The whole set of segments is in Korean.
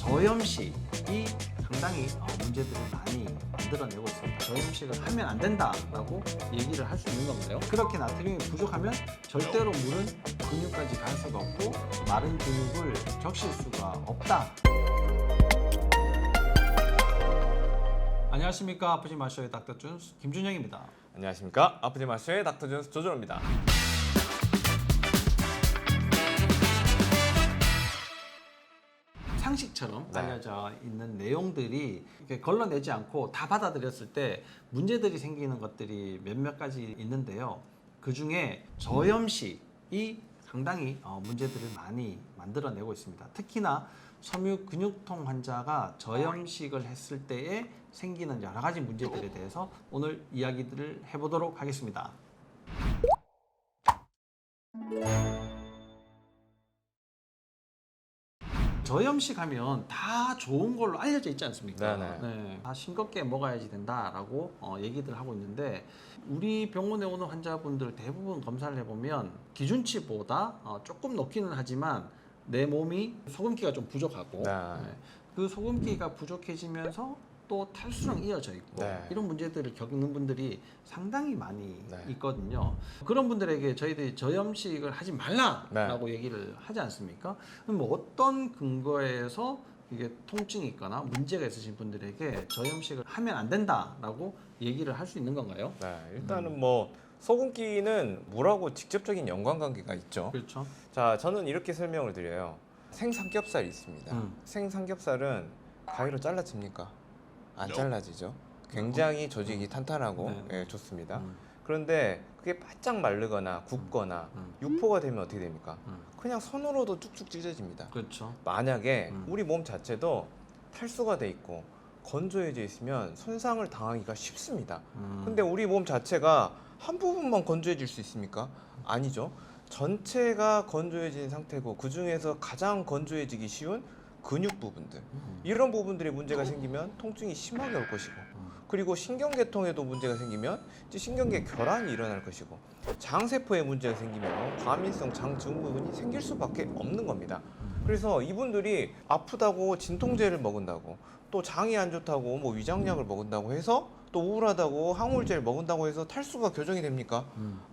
저염식이 상당히 문제들을 많이 만들어내고 있습니다. 저염식을 하면 안 된다라고 얘기를 할 수 있는 건가요? 그렇게 나트륨이 부족하면 절대로 물은 근육까지 갈 수가 없고 마른 근육을 적실 수가 없다. 안녕하십니까. 아프지 마쇼의 닥터 준스 김준영입니다. 안녕하십니까. 아프지 마쇼의 닥터 준스 조준호입니다. 상식처럼 네. 알려져 있는 내용들이 이렇게 걸러내지 않고 다 받아들였을 때 문제들이 생기는 것들이 몇몇 가지 있는데요. 그 중에 저염식이 상당히 문제들을 많이 만들어내고 있습니다. 특히나 섬유 근육통 환자가 저염식을 했을 때에 생기는 여러 가지 문제들에 대해서 오늘 이야기들을 해보도록 하겠습니다. 저염식 하면 다 좋은 걸로 알려져 있지 않습니까? 네네. 네, 다 싱겁게 먹어야지 된다라고 얘기들 하고 있는데 우리 병원에 오는 환자분들 대부분 검사를 해보면 기준치보다 조금 높기는 하지만 내 몸이 소금기가 좀 부족하고 네. 그 소금기가 부족해지면서 또 탈수랑 이어져 있고 네. 이런 문제들을 겪는 분들이 상당히 많이 네. 있거든요. 그런 분들에게 저희들이 저염식을 하지 말라라고 얘기를 하지 않습니까? 그럼 뭐 어떤 근거에서 이게 통증이 있거나 문제가 있으신 분들에게 저염식을 하면 안 된다라고 얘기를 할 수 있는 건가요? 네, 일단은 뭐 소금기는 물하고 직접적인 연관관계가 있죠. 그렇죠. 자, 저는 이렇게 설명을 드려요. 생삼겹살이 있습니다. 음. 생삼겹살은 가위로 잘라집니까? 안 잘라지죠. 굉장히 조직이 탄탄하고 네. 좋습니다. 음. 그런데 그게 바짝 마르거나 굽거나 유포가 되면 어떻게 됩니까? 음. 그냥 손으로도 쭉쭉 찢어집니다. 그렇죠. 만약에 우리 몸 자체도 탈수가 돼 있고 건조해져 있으면 손상을 당하기가 쉽습니다. 근데 우리 몸 자체가 한 부분만 건조해질 수 있습니까? 아니죠. 전체가 건조해진 상태고 그 중에서 가장 건조해지기 쉬운 근육 부분들, 이런 부분들에 문제가 생기면 통증이 심하게 올 것이고, 그리고 신경계통에도 문제가 생기면 이제 신경계 결함이 일어날 것이고, 장세포에 문제가 생기면 과민성 장증후군이 생길 수밖에 없는 겁니다. 그래서 이분들이 아프다고 진통제를 먹은다고, 또 장이 안 좋다고 뭐 위장약을 먹은다고 해서, 또 우울하다고 항우울제를 먹은다고 해서 탈수가 교정이 됩니까?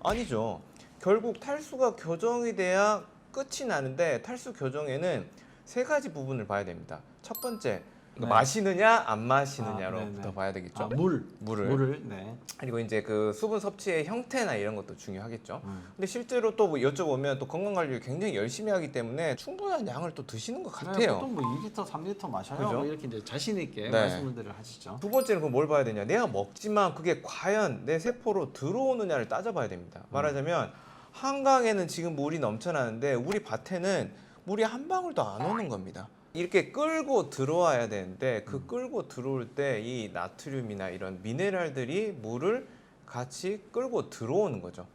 아니죠. 결국 탈수가 교정이 돼야 끝이 나는데, 탈수 교정에는 세 가지 부분을 봐야 됩니다. 첫 번째, 네. 마시느냐 안 마시느냐로부터 네네. 봐야 되겠죠. 물을 네. 그리고 이제 그 수분 섭취의 형태나 이런 것도 중요하겠죠. 근데 실제로 또 뭐 여쭤보면 또 건강 관리를 굉장히 열심히 하기 때문에 충분한 양을 또 드시는 것 네, 같아요. 보통 뭐 2리터, 3리터 마셔요. 그죠? 뭐 이렇게 이제 자신 있게 네. 말씀들을 하시죠. 두 번째는 그럼 뭘 봐야 되냐? 내가 먹지만 그게 과연 내 세포로 들어오느냐를 따져봐야 됩니다. 말하자면 한강에는 지금 물이 넘쳐나는데 우리 밭에는 물이 한 방울도 안 오는 겁니다. 이렇게 끌고 들어와야 되는데 그 끌고 들어올 때 이 나트륨이나 이런 미네랄들이 물을 같이 끌고 들어오는 거죠.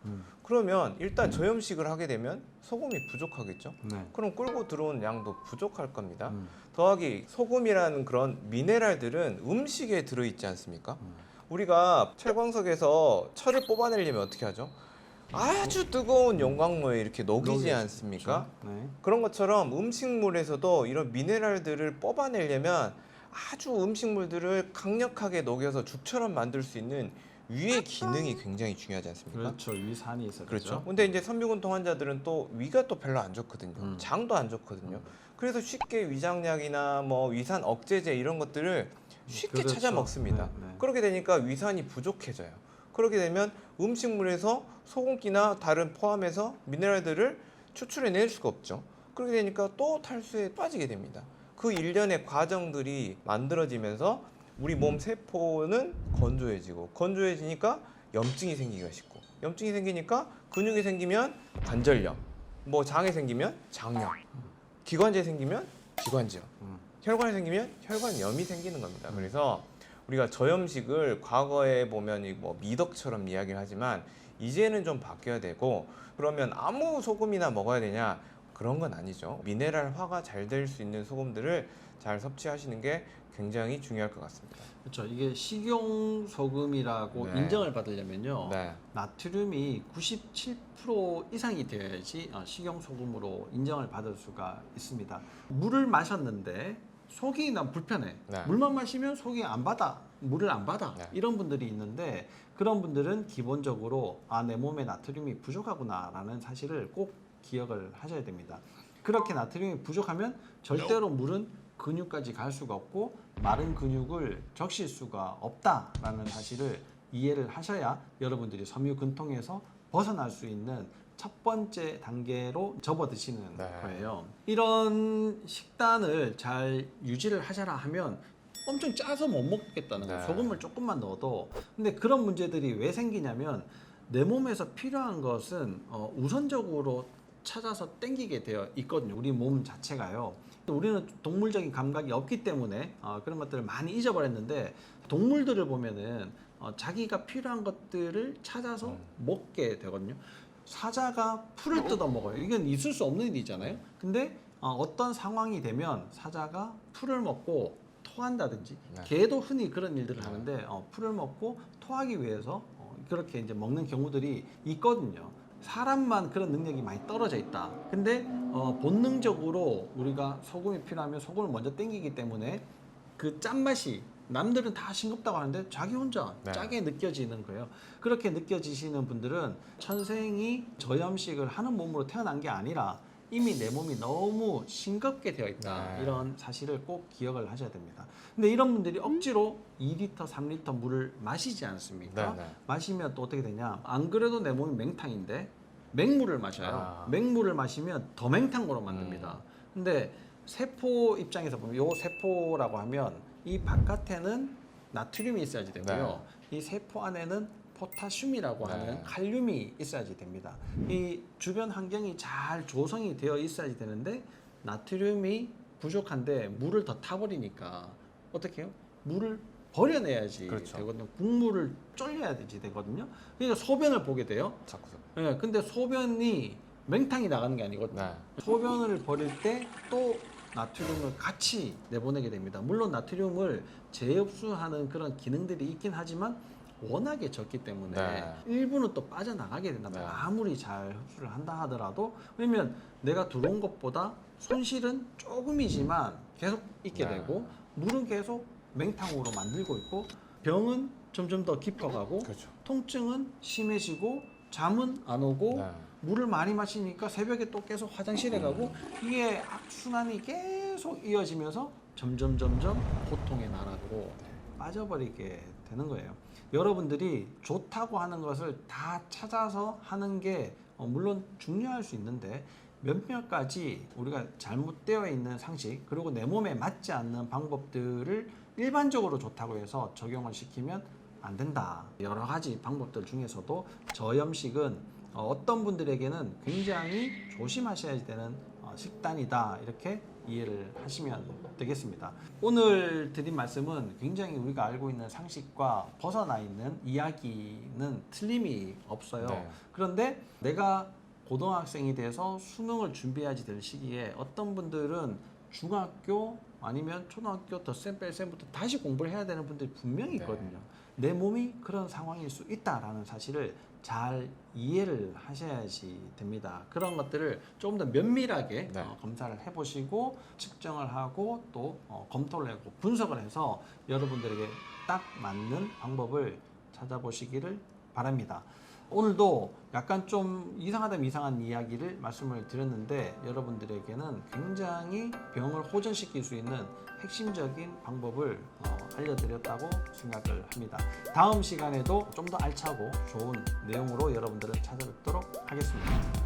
그러면 일단 저염식을 하게 되면 소금이 부족하겠죠. 네. 그럼 끌고 들어온 양도 부족할 겁니다. 더하기 소금이라는 그런 미네랄들은 음식에 들어있지 않습니까? 우리가 철광석에서 철을 뽑아내려면 어떻게 하죠? 아주 뜨거운 용광로에 이렇게 녹이지 않습니까? 그렇죠? 네. 그런 것처럼 음식물에서도 이런 미네랄들을 뽑아내려면 아주 음식물들을 강력하게 녹여서 죽처럼 만들 수 있는 위의 기능이 굉장히 중요하지 않습니까? 그렇죠. 위산이 있어요. 그렇죠. 근데 이제 섬유근통 환자들은 또 위가 또 별로 안 좋거든요. 장도 안 좋거든요. 그래서 쉽게 위장약이나 뭐 위산 억제제 이런 것들을 쉽게 그렇죠. 찾아 먹습니다. 네, 네. 그렇게 되니까 위산이 부족해져요. 그렇게 되면 음식물에서 소금기나 다른 포함해서 미네랄들을 추출해낼 수가 없죠. 그렇게 되니까 또 탈수에 빠지게 됩니다. 그 일련의 과정들이 만들어지면서 우리 몸 세포는 건조해지고, 건조해지니까 염증이 생기기가 쉽고, 염증이 생기니까 근육이 생기면 관절염, 뭐 장에 생기면 장염, 기관지에 생기면 기관지염, 혈관에 생기면 혈관염이 생기는 겁니다. 그래서 우리가 저염식을 과거에 보면 뭐 미덕처럼 이야기를 하지만 이제는 좀 바뀌어야 되고, 그러면 아무 소금이나 먹어야 되냐? 그런 건 아니죠. 미네랄화가 잘 될 수 있는 소금들을 잘 섭취하시는 게 굉장히 중요할 것 같습니다. 그렇죠. 이게 식용 소금이라고 네. 인정을 받으려면요. 네. 나트륨이 97% 이상이 되어야지 식용 소금으로 인정을 받을 수가 있습니다. 물을 마셨는데 속이 난 불편해. 네. 물만 마시면 속이 안 받아. 물을 안 받아. 네. 이런 분들이 있는데 그런 분들은 기본적으로 내 몸에 나트륨이 부족하구나라는 사실을 꼭 기억을 하셔야 됩니다. 그렇게 나트륨이 부족하면 절대로 물은 근육까지 갈 수가 없고 마른 근육을 적실 수가 없다라는 사실을 이해를 하셔야 여러분들이 섬유근통에서 벗어날 수 있는 첫 번째 단계로 접어드시는 네. 거예요. 이런 식단을 잘 유지를 하셔라 하면 엄청 짜서 못 먹겠다는 거예요. 네. 소금을 조금만 넣어도. 근데 그런 문제들이 왜 생기냐면 내 몸에서 필요한 것은 우선적으로 찾아서 땡기게 되어 있거든요. 우리 몸 자체가요. 우리는 동물적인 감각이 없기 때문에 그런 것들을 많이 잊어버렸는데 동물들을 보면은 자기가 필요한 것들을 찾아서 먹게 되거든요. 사자가 풀을 뜯어 먹어요. 이건 있을 수 없는 일이잖아요. 근데 어떤 상황이 되면 사자가 풀을 먹고 토한다든지 네. 개도 흔히 그런 일들을 하는데 풀을 먹고 토하기 위해서 그렇게 이제 먹는 경우들이 있거든요. 사람만 그런 능력이 많이 떨어져 있다. 근데 본능적으로 우리가 소금이 필요하면 소금을 먼저 땡기기 때문에 그 짠맛이 남들은 다 싱겁다고 하는데 자기 혼자 네. 짜게 느껴지는 거예요. 그렇게 느껴지시는 분들은 천생이 저염식을 하는 몸으로 태어난 게 아니라 이미 내 몸이 너무 싱겁게 되어 있다. 네. 이런 사실을 꼭 기억을 하셔야 됩니다. 근데 이런 분들이 억지로 2리터, 3리터 물을 마시지 않습니까? 네, 네. 마시면 또 어떻게 되냐? 안 그래도 내 몸이 맹탕인데 맹물을 마셔요. 맹물을 마시면 더 맹탕으로 만듭니다. 근데 세포 입장에서 보면 요 세포라고 하면 이 바깥에는 나트륨이 있어야지 되고요. 이 세포 안에는 포타슘이라고 하는 칼륨이 있어야지 됩니다. 이 주변 환경이 잘 조성이 되어 있어야지 되는데 나트륨이 부족한데 물을 더 타버리니까 어떻게 해요? 물을 버려내야지 그렇죠. 되거든요. 국물을 쫄려야지 되거든요. 그러니까 소변을 보게 돼요. 자꾸. 예, 근데 소변이 맹탕이 나가는 게 아니거든요. 네. 소변을 버릴 때 또 나트륨을 같이 내보내게 됩니다. 물론 나트륨을 재흡수하는 그런 기능들이 있긴 하지만 워낙에 적기 때문에 네. 일부는 또 빠져나가게 된단 말이에요. 네. 아무리 잘 흡수를 한다 하더라도. 왜냐면 내가 들어온 것보다 손실은 조금이지만 계속 있게 네. 되고 물은 계속 맹탕으로 만들고 있고 병은 점점 더 깊어가고 그렇죠. 통증은 심해지고 잠은 안 오고 네. 물을 많이 마시니까 새벽에 또 계속 화장실에 가고 이게 악순환이 계속 이어지면서 점점 고통의 나락으로 빠져버리게 되는 거예요. 여러분들이 좋다고 하는 것을 다 찾아서 하는 게 물론 중요할 수 있는데 몇몇 가지 우리가 잘못되어 있는 상식 그리고 내 몸에 맞지 않는 방법들을 일반적으로 좋다고 해서 적용을 시키면 안 된다. 여러 가지 방법들 중에서도 저염식은 어떤 분들에게는 굉장히 조심하셔야 되는 식단이다. 이렇게 이해를 하시면 되겠습니다. 오늘 드린 말씀은 굉장히 우리가 알고 있는 상식과 벗어나 있는 이야기는 틀림이 없어요. 네. 그런데 내가 고등학생이 돼서 수능을 준비해야지 될 시기에 어떤 분들은 중학교 아니면 초등학교 덧셈 뺄셈부터 다시 공부를 해야 되는 분들이 분명히 있거든요. 내 몸이 그런 상황일 수 있다라는 사실을 잘 이해를 하셔야지 됩니다. 그런 것들을 조금 더 면밀하게 검사를 해보시고 측정을 하고 또 검토를 하고 분석을 해서 여러분들에게 딱 맞는 방법을 찾아보시기를 바랍니다. 오늘도 약간 좀 이상하다면 이상한 이야기를 말씀을 드렸는데 여러분들에게는 굉장히 병을 호전시킬 수 있는 핵심적인 방법을 알려드렸다고 생각을 합니다. 다음 시간에도 좀 더 알차고 좋은 내용으로 여러분들을 찾아뵙도록 하겠습니다.